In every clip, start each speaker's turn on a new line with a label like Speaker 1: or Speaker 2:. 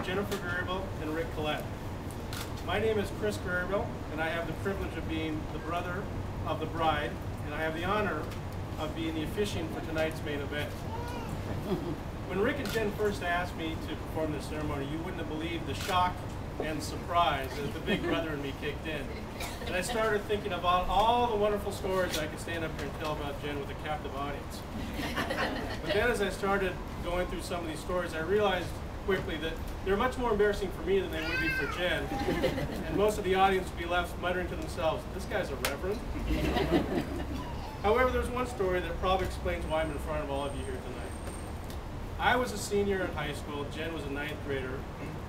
Speaker 1: Jennifer Greyerbiehl and Rick Collett. My name is Chris Greyerbiehl, and I have the privilege of being the brother of the bride, and I have the honor of being the officiant for tonight's main event. When Rick and Jen first asked me to perform this ceremony, you wouldn't have believed the shock and surprise as the big brother in me kicked in. And I started thinking about all the wonderful stories I could stand up here and tell about Jen with a captive audience. But then as I started going through some of these stories, I realized quickly that they're much more embarrassing for me than they would be for Jen. And most of the audience would be left muttering to themselves, "This guy's a reverend?" However, there's one story that probably explains why I'm in front of all of you here tonight. I was a senior in high school. Jen was a 9th grader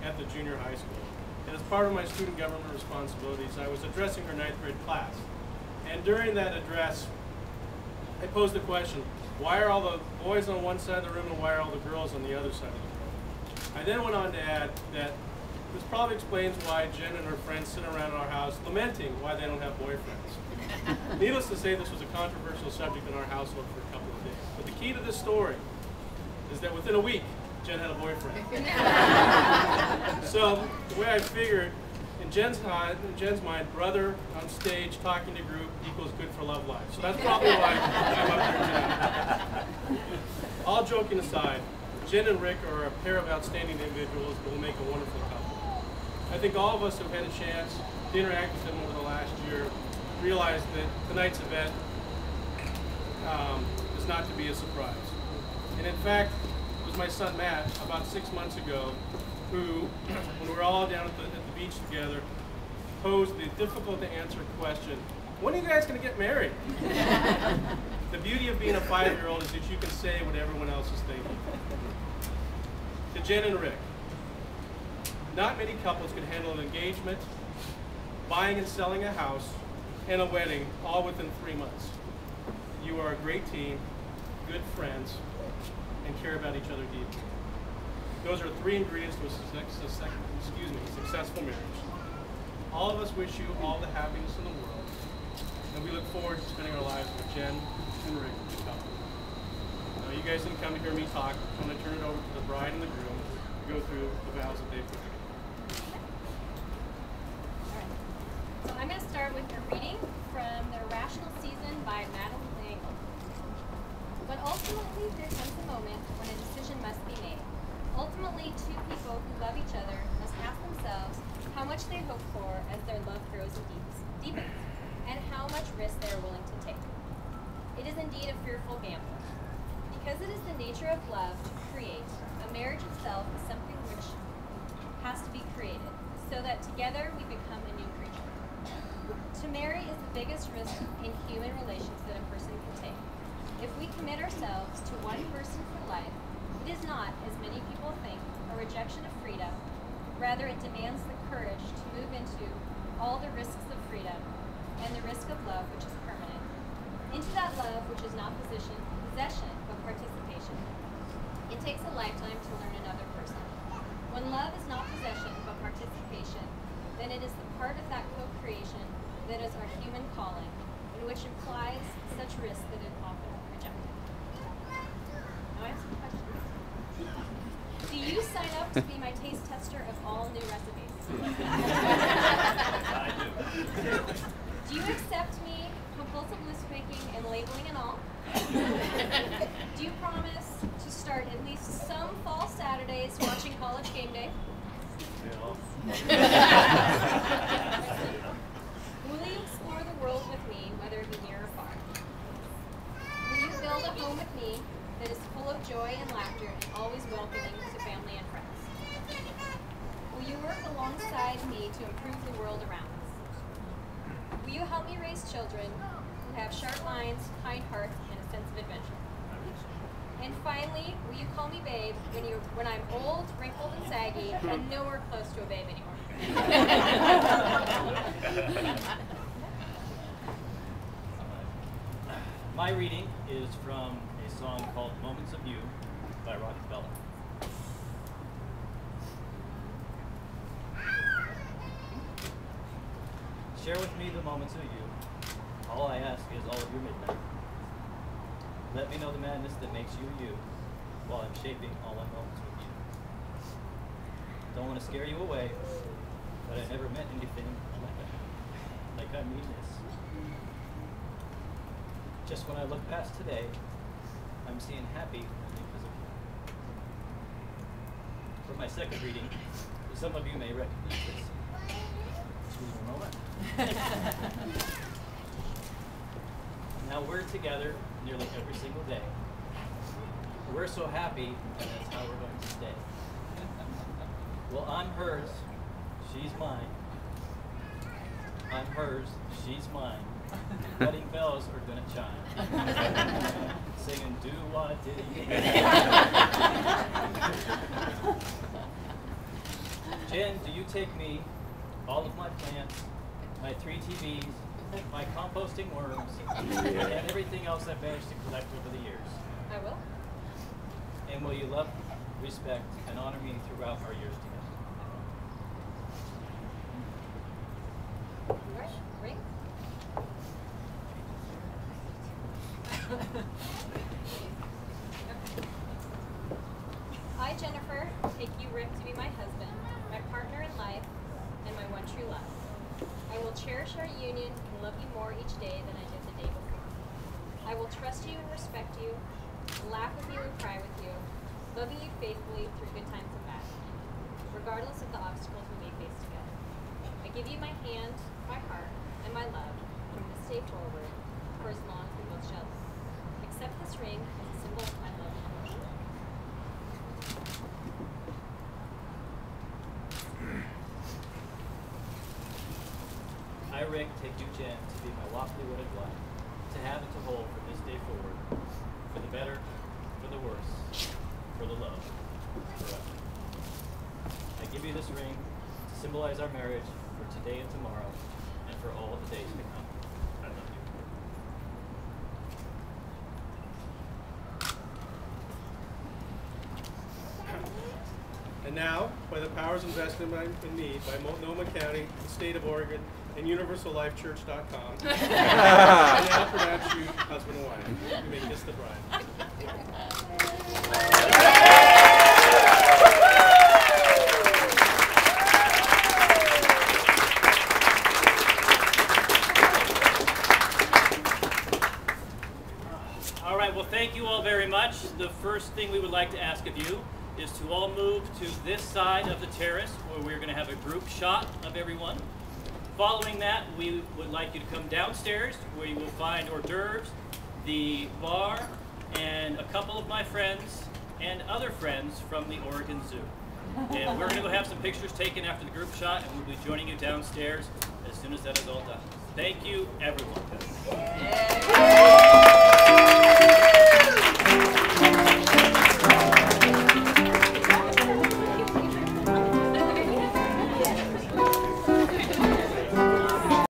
Speaker 1: at the junior high school. And as part of my student government responsibilities, I was addressing her 9th grade class. And during that address, I posed the question, why are all the boys on one side of the room and why are all the girls on the other side of the room? I then went on to add that this probably explains why Jen and her friends sit around our house lamenting why they don't have boyfriends. Needless to say, this was a controversial subject in our household for a couple of days. But the key to this story is that within a week, Jen had a boyfriend. So the way I figured, in Jen's mind, brother on stage talking to group equals good for love life. So that's probably why I'm up here tonight. All joking aside, Jen and Rick are a pair of outstanding individuals who will make a wonderful couple. I think all of us have had a chance to interact with them over the last year, realize that tonight's event is not to be a surprise. And in fact, it was my son Matt, about 6 months ago, who, when we were all down at the beach together, posed the difficult to answer question, when are you guys going to get married? The beauty of being a 5-year-old is that you can say what everyone else is thinking. To Jen and Rick, not many couples can handle an engagement, buying and selling a house, and a wedding all within 3 months. You are a great team, good friends, and care about each other deeply. Those are 3 ingredients to a successful marriage. All of us wish you all the happiness in the world, and we look forward to spending our lives with Jen and Rick, the couple. Now, you guys didn't come to hear me talk. I'm going to turn it over to the bride and the groom to go through the vows that they've given.
Speaker 2: All right. So I'm going to start with a reading from The Irrational Season by Madeline Langle. But ultimately, there comes a moment when a decision must be made. Ultimately, 2 people who love each other must ask themselves how much they hope for as their love grows and deepens, and how much risk they are willing to take. It is indeed a fearful gamble. Because it is the nature of love to create, a marriage itself is something which has to be created, so that together we become a new creature. To marry is the biggest risk in human relations that a person can take. If we commit ourselves to one person for life, it is not, as many people think, a rejection of freedom. Rather, it demands the courage to move into all the risks of freedom and the risk of love, which is permanent. Into that love which is not possession, but participation. It takes a lifetime to learn another person. When love is not possession, but participation, then it is the part of that co-creation that is our human calling, and which implies such risk that it is often rejected. Now I have some questions. Do you sign up to be my taste tester of all new recipes?
Speaker 3: I do.
Speaker 2: Do you accept me, compulsive list making and labeling and all? Do you promise to start at least some fall Saturdays watching College game day? Will you explore the world with me, whether it be near or far? Will you build a home with me that is full of joy and laughter and always welcoming to family and friends? Will you work alongside me to improve the world around us? Will you help me raise children who have sharp minds, kind hearts, and a sense of adventure? And finally, will you call me babe when I'm old, wrinkled, and saggy, and nowhere close to a babe anymore?
Speaker 3: My reading is from a song called Moments of You by Rockefeller. Share with me the moments of you. All I ask is all of your midnight. Let me know the madness that makes you you, while I'm shaping all my moments with you. Don't want to scare you away, but I never meant anything like I mean this. Just when I look past today, I'm seeing happy only because of you. For my second reading, some of you may recognize this. Excuse me a moment. Now we're together nearly every single day. We're so happy, and that's how we're going to stay. Well, I'm hers, she's mine. I'm hers, she's mine. Wedding bells are gonna chime. Singing do what did you Jen, do you take me, all of my plants, my 3 TVs, my composting worms, and everything else I've managed to collect over the years?
Speaker 2: I will.
Speaker 3: And will you love, respect, and honor me throughout our years together?
Speaker 2: You ready? Ring? I, Jennifer, take you, Rick, to be my husband, my partner in life, and my one true love. I will cherish our union and love you more each day than I did the day before. I will trust you and respect you, laugh with you and cry with you, loving you faithfully through good times and bad, regardless of the obstacles we may face together. I give you my hand, my heart, and my love from this day forward for as long as we both shall live. Accept this ring as a symbol of my love and devotion.
Speaker 3: I, Rick, take you, Jen, to be my lawfully wedded wife, to have and to hold from this day forward, for the better, for the worse, for the love, forever. I give you this ring to symbolize our marriage for today and tomorrow, and for all the days to come. I love you.
Speaker 1: And now, by the powers invested in me by Multnomah County, the state of Oregon, and universallifechurch.com, I now pronounce you husband and wife. You may kiss the bride.
Speaker 3: All right, well, thank you all very much. The first thing we would like to ask of you is to all move to this side of the terrace where we're going to have a group shot of everyone. Following that, we would like you to come downstairs where you will find hors d'oeuvres, the bar, and a couple of my friends and other friends from the Oregon Zoo. And we're going to go have some pictures taken after the group shot, and we'll be joining you downstairs as soon as that is all done. Thank you, everyone.